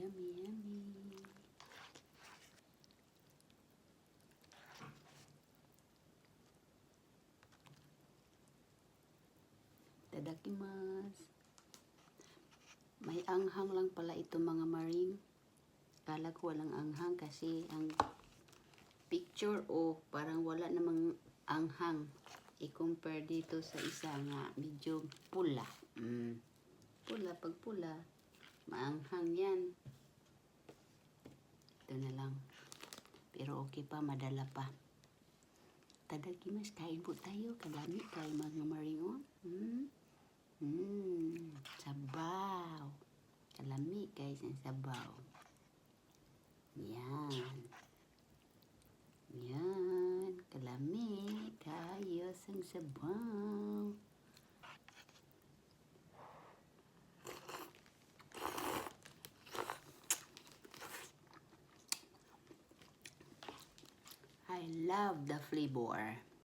Yummy, yummy. Tadakimasu. May anghang lang pala ito mga maring. Kala ko walang anghang kasi ang picture parang wala namang anghang. I-compare dito sa isa nga medyo pula. Pula, pag pula, maanghang yan. Ito na lang. Pero okay pa, madala pa. Tadakimasu, kain po tayo. Kadami kayo mga maringon. Sabaw. Kalami guys ang sabaw. Yan. Yan. Kalami kayo sa sabaw. I love the flavor.